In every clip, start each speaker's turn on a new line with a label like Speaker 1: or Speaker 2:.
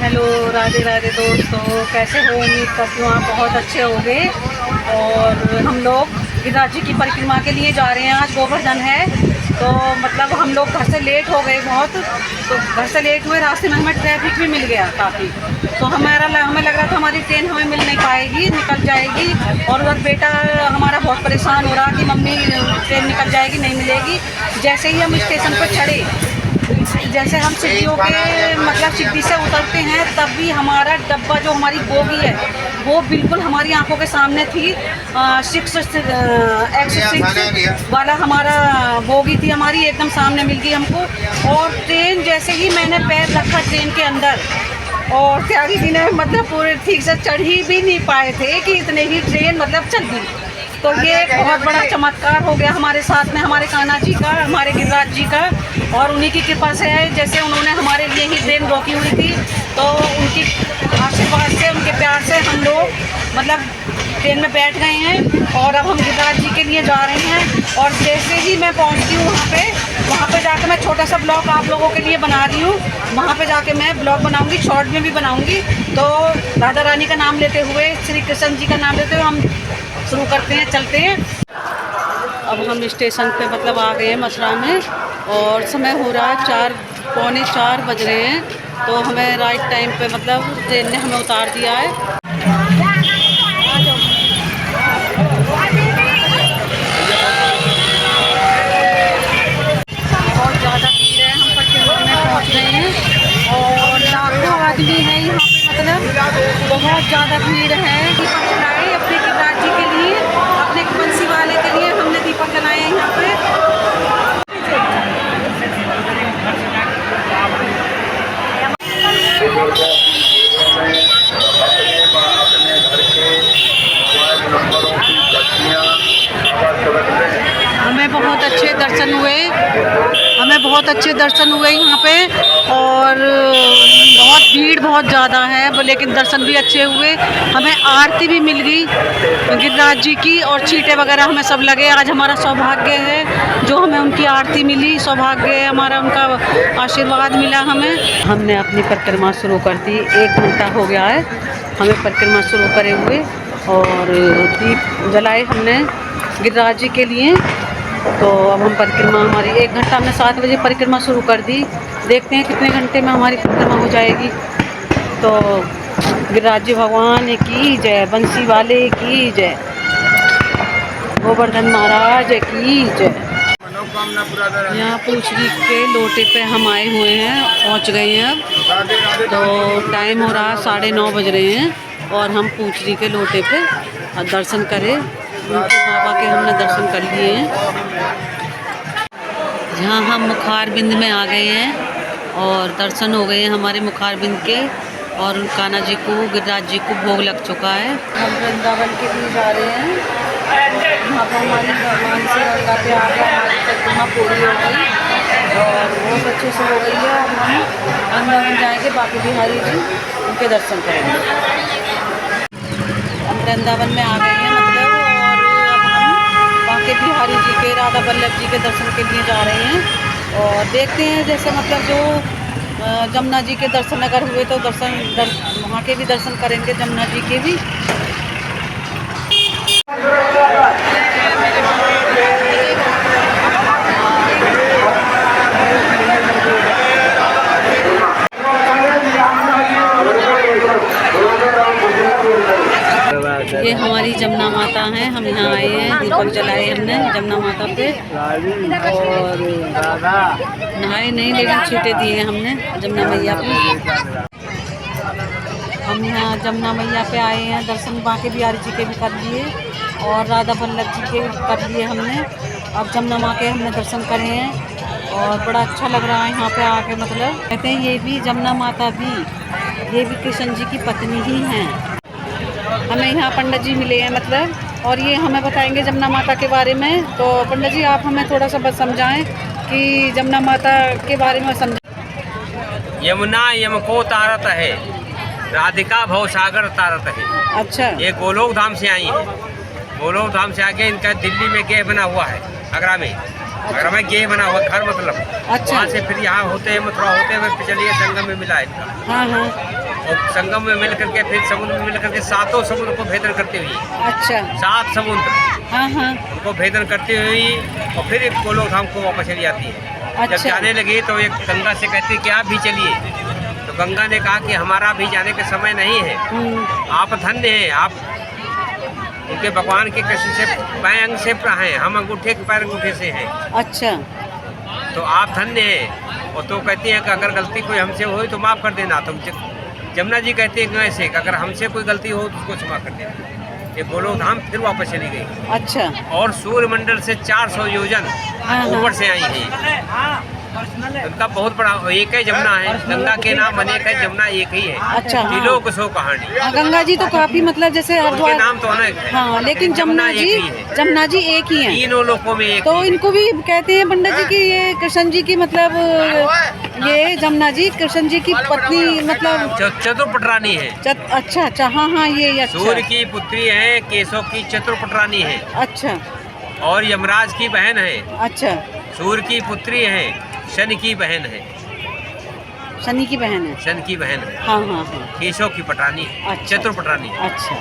Speaker 1: Hello, Radhe Radhe दोस्तों, कैसे हो? उम्मीद करती हूँ आप बहुत अच्छे होंगे। और हम लोग गिरिराज जी की परिक्रमा के लिए जा रहे हैं। आज गोवर्धन है, तो मतलब हम लोग घर से लेट हो गए बहुत। तो घर से लेट हुए, रास्ते में हमें ट्रैफिक भी मिल गया काफ़ी। तो हमें लग रहा था हमारी ट्रेन हमें मिल नहीं पाएगी, निकल जाएगी। और उधर बेटा हमारा बहुत परेशान हो रहा कि मम्मी ट्रेन निकल जाएगी, नहीं मिलेगी। जैसे ही हम स्टेशन पर चढ़े, जैसे हम सिड्डियों के मतलब सिड्डी से उतरते हैं, तब भी हमारा डब्बा जो हमारी बोगी है वो बिल्कुल हमारी आंखों के सामने थी। 6 वाला हमारा बोगी थी, हमारी एकदम सामने मिल गई हमको। और ट्रेन जैसे ही मैंने पैर रखा ट्रेन के अंदर, और त्यागी जी ने मतलब पूरे ठीक से चढ़ ही भी नहीं पाए थे कि इतने ही ट्रेन मतलब चल दी। तो ये बहुत बड़ा चमत्कार हो गया हमारे साथ में, हमारे कान्हा जी का, हमारे गिरिराज जी का। और उन्हीं की कृपा से है, जैसे उन्होंने हमारे लिए ही ट्रेन रोकी हुई थी, तो उनकी आशीर्वाद से, उनके प्यार से हम लोग मतलब ट्रेन में बैठ गए हैं। और अब हम गिरिराज जी के लिए जा रहे हैं। और जैसे ही मैं पहुंचती हूँ वहाँ पे जाकर मैं छोटा सा ब्लॉग आप लोगों के लिए बना रही हूँ। वहाँ पे जाके मैं ब्लॉग बनाऊँगी, शॉर्ट में भी बनाऊँगी। तो राधा रानी का नाम लेते हुए, श्री कृष्ण जी का नाम लेते हुए हम शुरू करते हैं, चलते हैं। अब हम स्टेशन पे मतलब आ गए हैं मथुरा में, और समय हो रहा है 4, पौने 4 बज रहे हैं। तो हमें राइट टाइम पे मतलब ट्रेन ने हमें उतार दिया है। बहुत ज़्यादा भीड़ है, हम पटना में पहुँच गए हैं। और लाखों आदमी है यहाँ पे, मतलब बहुत ज़्यादा भीड़ है। दीपक जलाए अपने गिरिराज जी के लिए, अपने बंसी वाले के लिए हमने दीपक जलाए हैं यहाँ पे। हमें बहुत अच्छे दर्शन हुए, यहाँ पे। और बहुत भीड़ बहुत ज़्यादा है, लेकिन दर्शन भी अच्छे हुए। हमें आरती भी मिल गई गिरिराज जी की, और चीटे वगैरह हमें सब लगे। आज हमारा सौभाग्य है जो हमें उनकी आरती मिली, सौभाग्य है हमारा, उनका आशीर्वाद मिला हमें। हमने अपनी परिक्रमा शुरू कर दी, 1 घंटा हो गया है हमें परिक्रमा शुरू करे हुए। और दीप जलाए हमने गिरिराज जी के लिए। तो अब हम परिक्रमा, हमारी 1 घंटा, हमने 7 बजे परिक्रमा शुरू कर दी। देखते हैं कितने घंटे में हमारी परिक्रमा हो जाएगी। तो गिरिराज जी भगवान की जय, बंसी वाले की जय, गोवर्धन महाराज की जय। यहाँ पूछरी के लोटे पे हम आए हुए हैं, पहुँच गए हैं अब। तो टाइम हो रहा 9:30 बज रहे हैं, और हम पूछरी के लोटे पे दर्शन करें। उनके बाबा के हमने दर्शन कर लिए हैं। यहाँ हम मुखारबिंद में आ गए हैं, और दर्शन हो गए हैं हमारे मुखारबिंद के। और कान्हा जी को, गिरिराज जी को भोग लग चुका है। हम वृंदावन के लिए जा रहे हैं। यहाँ पर हमारी भगवान से गंगा पे आकर हमारी परिक्रमा पूरी हो गई, और बहुत अच्छे से हो गई है। अब हम वृंदावन जाएंगे, बाकी बिहारी जी उनके दर्शन करेंगे। हम वृंदावन में आ गए हैं मतलब, और अब हम बाकी बिहारी जी के, राधा वल्लभ जी के दर्शन के लिए जा रहे हैं। और देखते हैं, जैसे मतलब जो जमुना जी के दर्शन अगर हुए तो वहाँ के भी दर्शन करेंगे, जमुना जी के भी। ये हमारी जमुना माता हैं, हम यहाँ आए हैं, दीपक जलाए हमने जमुना माता पे। और नहाए नहीं, लेकिन छींटे दिए हमने जमुना मैया पे। हम यहाँ जमुना मैया पे आए हैं, दर्शन बांके बिहारी जी के भी कर लिए, और राधा वल्लभ जी के भी कर लिए हमने। अब जमुना माँ के हमने दर्शन करे हैं, और बड़ा अच्छा लग रहा है यहाँ पे आके। मतलब कहते हैं ये भी जमुना माता भी, ये भी कृष्ण जी की पत्नी ही हैं। हमें यहाँ पंडित जी मिले हैं मतलब, और ये हमें बताएंगे जमुना माता के बारे में। तो पंडित जी, आप हमें थोड़ा सा बस समझाएं कि जमुना माता के बारे में समझाएं।
Speaker 2: यमुना यम को तारत है, राधिका भव सागर तारत है।
Speaker 1: अच्छा।
Speaker 2: ये गोलोक धाम से आई है। गोलोक धाम से आके इनका दिल्ली में गेह बना हुआ है, आगरा में। आगरा में गेह बना हुआ, घर मतलब।
Speaker 1: अच्छा।
Speaker 2: वहाँ से फिर यहाँ होते हैं, मथुरा होते हुए चलिए संगम में मिला है इनका।
Speaker 1: हाँ हाँ।
Speaker 2: और संगम में मिल करके फिर समुद्र में मिल करके 7 समुद्र को भेदन करते हुए,
Speaker 1: अच्छा
Speaker 2: 7 समुद्र
Speaker 1: हाँ हाँ
Speaker 2: उनको भेदन करते हुए और फिर एक गोलोक धाम को वापस चली जाती है। जब
Speaker 1: अच्छा।
Speaker 2: जाने लगे तो एक गंगा से कहती कि आप भी चलिए, तो गंगा ने कहा कि हमारा भी जाने का समय नहीं है, आप धन्य हैं, आप उनके भगवान के कृष्ण से बाएं अंग से हैं, हम अंगूठे के पैर अंगूठे से हैं,
Speaker 1: अच्छा
Speaker 2: तो आप धन्य हैं। और तो कहती हैं कि अगर गलती कोई हमसे हो तो माफ़ कर देना। तो जमुना जी कहते हैं कि ऐसे कि अगर हमसे कोई गलती हो तो उसको क्षमा कर देना। ये गोलोक धाम फिर वापस चली गई
Speaker 1: अच्छा
Speaker 2: और सूर्यमंडल से 400 योजन
Speaker 1: हाँ।
Speaker 2: ऊपर से आई है। उनका बहुत बड़ा एक है जमुना है, गंगा के नाम अनेक है, जमुना एक ही है।
Speaker 1: अच्छा हाँ।
Speaker 2: तिलोक सो कहानी।
Speaker 1: गंगा जी तो काफी मतलब जैसे
Speaker 2: उनके
Speaker 1: हरिद्वार
Speaker 2: नाम तो अनेक है,
Speaker 1: हाँ, लेकिन जमुना
Speaker 2: एक
Speaker 1: जी
Speaker 2: ही है।
Speaker 1: जमुना जी एक ही हैं।
Speaker 2: तीनों लोकों में एक
Speaker 1: तो
Speaker 2: ही है।
Speaker 1: इनको भी कहते हैं पंडित जी कि ये कृष्ण जी की मतलब ये जमुना जी कृष्ण जी की पत्नी मतलब
Speaker 2: चतुर्पट रानी है।
Speaker 1: अच्छा अच्छा हाँ हाँ ये अच्छा
Speaker 2: सूर्य की पुत्री है, केशव की चतुर्पट रानी है
Speaker 1: अच्छा
Speaker 2: और यमराज की बहन है।
Speaker 1: अच्छा
Speaker 2: सूर्य की पुत्री है, शनि की बहन है,
Speaker 1: शनि की बहन है।
Speaker 2: शनि की बहन है,
Speaker 1: हाँ हाँ हाँ
Speaker 2: केशव की पटरानी,
Speaker 1: अच्छा।
Speaker 2: चतुर्पटरानी।
Speaker 1: अच्छा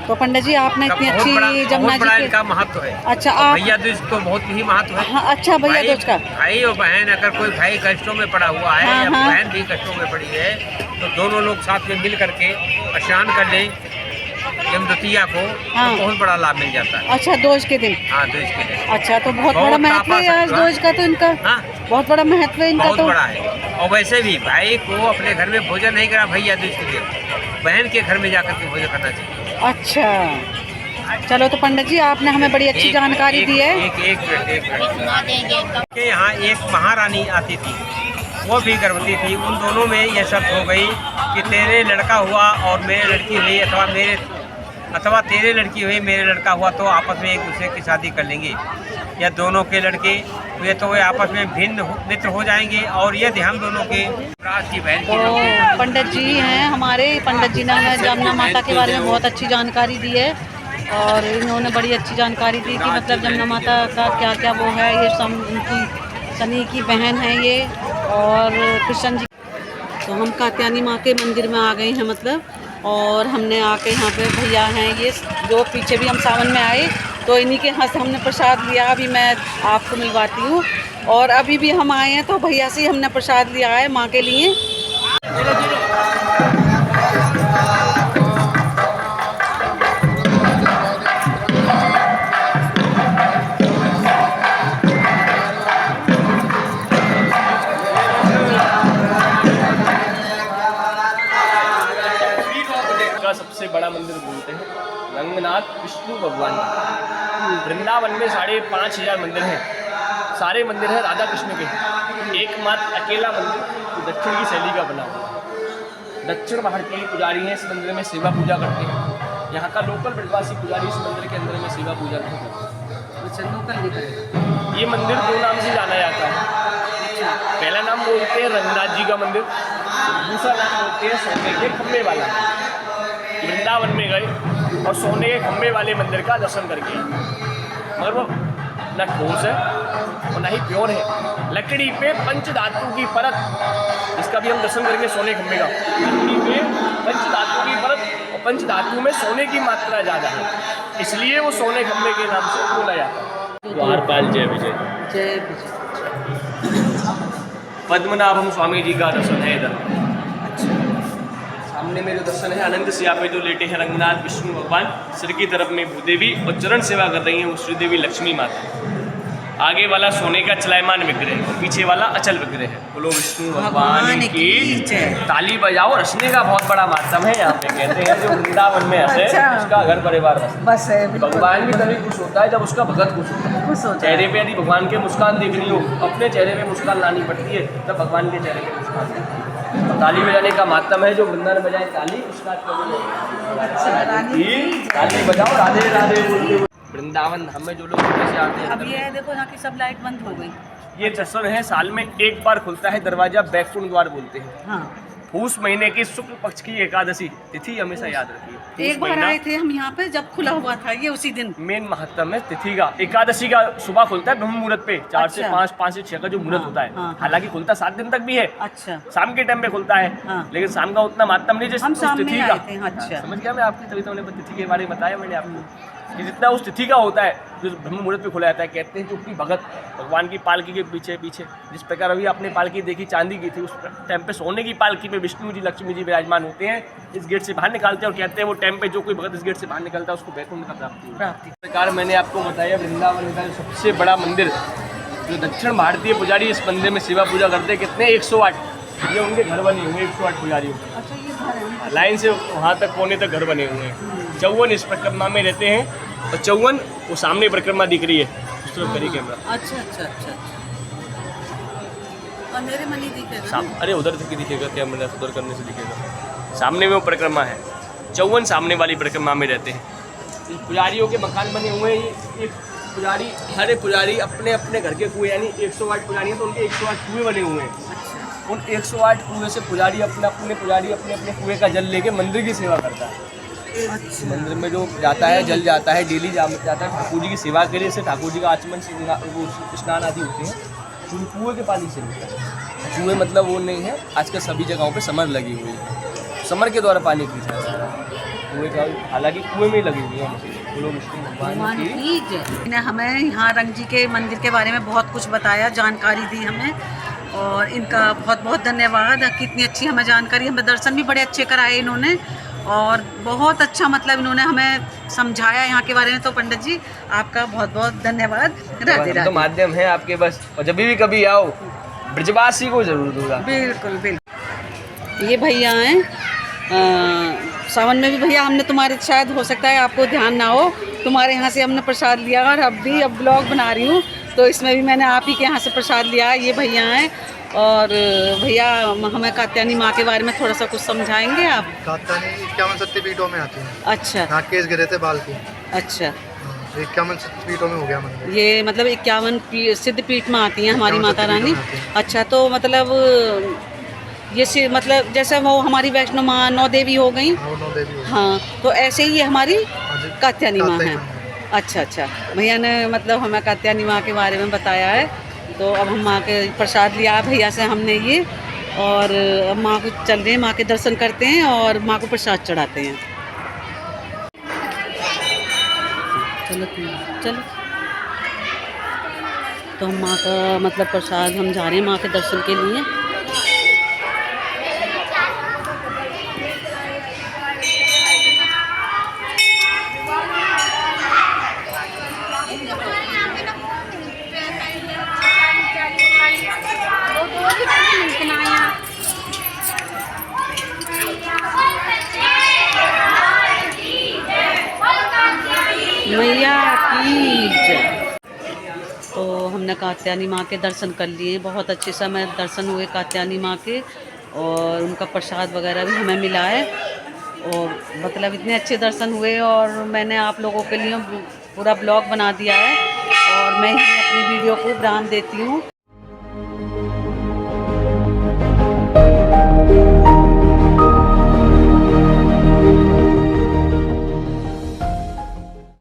Speaker 1: तो पंडित जी आपने इतनी
Speaker 2: बहुत
Speaker 1: अच्छी जमुना
Speaker 2: बहुत बड़ा
Speaker 1: जी
Speaker 2: इनका महत्व है।
Speaker 1: अच्छा
Speaker 2: और
Speaker 1: आप
Speaker 2: भैया दूज तो बहुत ही महत्व है।
Speaker 1: हाँ अच्छा भैया दूज का
Speaker 2: भाई और बहन, अगर कोई भाई कष्टों में पड़ा हुआ है
Speaker 1: हाँ,
Speaker 2: या
Speaker 1: हाँ।
Speaker 2: बहन भी कष्टों में पड़ी है तो दोनों लोग साथ में मिल करके स्नान कर लें यमद्वितीया को,
Speaker 1: हाँ।
Speaker 2: तो बहुत बड़ा लाभ मिल जाता है।
Speaker 1: अच्छा दोज के दिन
Speaker 2: हाँ, दूज के दिन
Speaker 1: अच्छा तो बहुत
Speaker 2: बहुत
Speaker 1: बड़ा महत्व है आज
Speaker 2: तापा
Speaker 1: दोज का तो इनका
Speaker 2: हाँ
Speaker 1: बहुत बड़ा महत्व है इनका
Speaker 2: बहुत
Speaker 1: तो
Speaker 2: बड़ा है। और वैसे भी भाई को अपने घर में भोजन नहीं करा भैया दूज के दिन, बहन के घर में जाकर के भोजन करना चाहिए।
Speaker 1: अच्छा चलो तो पंडित जी आपने हमें बड़ी अच्छी जानकारी दी है।
Speaker 2: एक मिनट के यहाँ एक महारानी आती थी, वो भी गर्भवती थी। उन दोनों में ये शर्त हो गई कि तेरे लड़का हुआ और मेरे लड़की हुई, अथवा तेरे लड़की हुई मेरे लड़का हुआ तो आपस में एक दूसरे की शादी कर लेंगे, या दोनों के लड़के हुए तो वे आपस में भिन्न मित्र हो जाएंगे, और यदि हम दोनों के राज की बहन की
Speaker 1: तो पंडित जी हैं हमारे, पंडित जी ने हमें जमुना माता के बारे में बहुत अच्छी जानकारी दी है और इन्होंने बड़ी अच्छी जानकारी दी कि मतलब जमुना माता का क्या क्या वो है। ये उनकी शनि की बहन है ये और कृष्ण जी। तो हम कात्यायनी माँ के मंदिर में आ गए हैं मतलब, और हमने आके यहाँ पे भैया हैं ये जो पीछे भी हम सावन में आए तो इन्हीं के यहाँ से हमने प्रसाद लिया। अभी मैं आपको मिलवाती हूँ। और अभी भी हम आए हैं तो भैया से हमने प्रसाद लिया है माँ के लिए।
Speaker 3: का सबसे बड़ा मंदिर बोलते हैं रंगनाथ विष्णु भगवान का। वृंदावन में 5,500 मंदिर हैं। सारे मंदिर हैं राधा कृष्ण के। एकमात्र अकेला मंदिर दक्षिण की शैली का बना हुआ है। दक्षिण भारतीय पुजारी हैं, इस मंदिर में सेवा पूजा करते हैं। यहाँ का लोकल ब्रजवासी पुजारी इस मंदिर के अंदर में सेवा पूजा नहीं करते। ये मंदिर 2 नाम से जाना जाता है। पहला नाम बोलते हैं रंगनाथ जी का मंदिर, दूसरा नाम बोलते हैं सोने के खम्भे वाला। वृंदावन में गए और सोने के खम्भे वाले मंदिर का दर्शन करके, मगर वो न ठोस है और न ही प्योर है। लकड़ी पे पंचधातु की परत, जिसका भी हम दर्शन करेंगे सोने खम्भे का, लकड़ी पे पंचधातु की परत और पंचधातु में सोने की मात्रा ज़्यादा है, इसलिए वो सोने खम्भे के नाम से बोला जाता है। द्वारपाल जय विजय।
Speaker 1: जय विजय।
Speaker 3: पद्मनाभम स्वामी जी का दर्शन है इधर। सामने में जो दर्शन है अनंत सिया पे जो लेटे हैं रंगनाथ विष्णु भगवान, सिर की तरफ में भूदेवी और चरण सेवा कर रही हैं वो श्रीदेवी लक्ष्मी माता। आगे वाला सोने का चलायमान विग्रह है और पीछे वाला अचल विग्रह है। बोलो विष्णु भगवान की ताली बजाओ। रचने का बहुत बड़ा माध्यम है यहाँ पे। कहते हैं जो वृंदावन में हंसे उसका घर परिवार बस है। भगवान भी तभी खुश होता है जब उसका भगत खुश होता है। चेहरे पे यदि भगवान के मुस्कान देखनी हो, अपने चेहरे पे मुस्कान लानी पड़ती है, तब भगवान के चेहरे पे मुस्कान। तो ताली बजाने का माध्यम है, जो वृंदावन बजाए ताली उसका ताली बजाओ राधे राधे बोलते। वृंदावन हमें जो लोग से आते हैं,
Speaker 1: अब ये है देखो यहाँ की सब लाइट बंद हो गई।
Speaker 3: ये दर्शन है साल में एक बार खुलता है दरवाजा, बैकुंठ द्वार बोलते हैं।
Speaker 1: हाँ
Speaker 3: पूस महीने की शुक्ल पक्ष की एकादशी तिथि हमेशा याद रखिए।
Speaker 1: एक बार आए थे हम यहाँ पे जब खुला हुआ था ये, उसी दिन
Speaker 3: मेन महत्व है तिथि का। एकादशी का सुबह खुलता है ब्रह्म मुहूर्त पे 4 से 5, 5 से 6 का जो मुहूर्त होता है।
Speaker 1: हाँ।
Speaker 3: हालांकि खुलता 7 दिन तक भी है,
Speaker 1: अच्छा
Speaker 3: शाम के टाइम पे खुलता है।
Speaker 1: हाँ।
Speaker 3: लेकिन शाम का उतना महत्व नहीं
Speaker 1: हम
Speaker 3: जिस
Speaker 1: शाम में
Speaker 3: तिथि
Speaker 1: आए
Speaker 3: का।
Speaker 1: थे, अच्छा।
Speaker 3: समझ गया मैं आपकी, तभी तो मैंने तिथि के बारे में बताया मैंने आपको कि जितना उस तिथि का होता है जो ब्रह्म मुहूर्त पे खुला जाता है। कहते हैं जो कि भगत भगवान की पालकी के पीछे पीछे, जिस प्रकार अभी आपने पालकी देखी चांदी की थी, उस टाइम पे सोने की पालकी में विष्णु जी लक्ष्मी जी विराजमान होते हैं। इस गेट से बाहर निकालते हैं और कहते हैं वो टाइम पे जो कोई भगत इस गेट से बाहर निकलता है उसको वैकुंठ का प्राप्ति होती है। इस प्रकार मैंने आपको बताया वृंदावन का सबसे बड़ा मंदिर जो दक्षिण भारतीय पुजारी इस मंदिर में सेवा पूजा करते हैं। कितने 108 ये उनके घर बने हुए 108 पुजारियों के।
Speaker 1: अच्छा, ये घर है।
Speaker 3: लाइन से वहाँ तक कोने तक घर बने हुए हैं। 54 इस परिक्रमा में रहते हैं और 54 वो सामने परिक्रमा दिख रही है उस तरफ करी कैमरा।
Speaker 1: अच्छा अच्छा अच्छा। और मेरे मन ही दिखेगा।
Speaker 3: अरे उधर से दिखेगा कैमरा, उधर करने से दिखेगा। सामने में वो परिक्रमा है, 54 सामने वाली परिक्रमा में रहते हैं। पुजारियों के मकान बने हुए हैं। ये एक पुजारी, हर एक पुजारी अपने अपने घर के कुएं, यानी 108 पुजारी हैं तो उनके 108 कुएं बने हुए हैं। उन 108 कुएं से पुजारी अपने अपने कुएं का जल लेके मंदिर की सेवा करता है।
Speaker 1: अच्छा।
Speaker 3: मंदिर में जो जाता है जल जाता है, डेली जाता है ठाकुर जी की सेवा के लिए। से ठाकुर जी का आचमन स्नान आदि होते हैं पूरे कुएं के पानी से होता है। कुएं मतलब वो नहीं है, आजकल सभी जगहों पे समर लगी हुई है, समर के द्वारा पानी खींचा जाता है कुएं का। हालांकि कुएं में लगी हुई है बोलो विष्णु भगवान की
Speaker 1: ने हमें यहाँ रंग जी के मंदिर के बारे में बहुत कुछ बताया, जानकारी दी हमें, और इनका बहुत बहुत धन्यवाद। कितनी अच्छी हमें जानकारी, हमें दर्शन भी बड़े अच्छे कराए इन्होंने, और बहुत अच्छा मतलब इन्होंने हमें समझाया यहाँ के बारे में। तो पंडित जी आपका बहुत बहुत धन्यवाद। राधे राधे।
Speaker 3: तो माध्यम है आपके बस, और जब भी कभी आओ ब्रजवासी को जरूर दूंगा।
Speaker 1: बिल्कुल बिल्कुल। ये भैया हैं सावन में भी भैया हमने तुम्हारे, शायद हो सकता है आपको ध्यान ना हो, तुम्हारे यहाँ से हमने प्रसाद लिया, और अब ब्लॉग बना रही हूँ तो इसमें भी मैंने आप ही के यहाँ से प्रसाद लिया। ये भैया हैं, और भैया हमें कात्यायनी माँ के बारे में थोड़ा सा कुछ समझाएंगे आप?
Speaker 4: कात्यायनी 51 शक्तिपीठों में आती है।
Speaker 1: अच्छा।
Speaker 4: यहाँ केस गिरे थे बाल की।
Speaker 1: अच्छा।
Speaker 4: 51 शक्तिपीठों में हो गया मंदिर।
Speaker 1: ये मतलब 51 सिद्धपीठ में आती हैं हमारी माता रानी। अच्छा, तो मतलब ये मतलब जैसे वो हमारी वैष्णो माँ 9 देवी हो गई। हाँ, तो ऐसे ही हमारी कात्यायनी माँ है। अच्छा अच्छा, भैया ने मतलब हमें कात्यायनी माँ के बारे में बताया है। तो अब हम माँ के प्रसाद लिया भैया से हमने ये, और अब माँ को चल रहे हैं, माँ के दर्शन करते हैं और माँ को प्रसाद चढ़ाते हैं। चलो चलो, तो हम माँ का मतलब प्रसाद हम जा रहे हैं माँ के दर्शन के लिए। मैया की जय। तो हमने कात्यायनी माँ के दर्शन कर लिए, बहुत अच्छे से हमें दर्शन हुए कात्यायनी माँ के, और उनका प्रसाद वगैरह भी हमें मिला है, और मतलब इतने अच्छे दर्शन हुए। और मैंने आप लोगों के लिए पूरा ब्लॉग बना दिया है, और मैं ही अपनी वीडियो को विराम देती हूँ।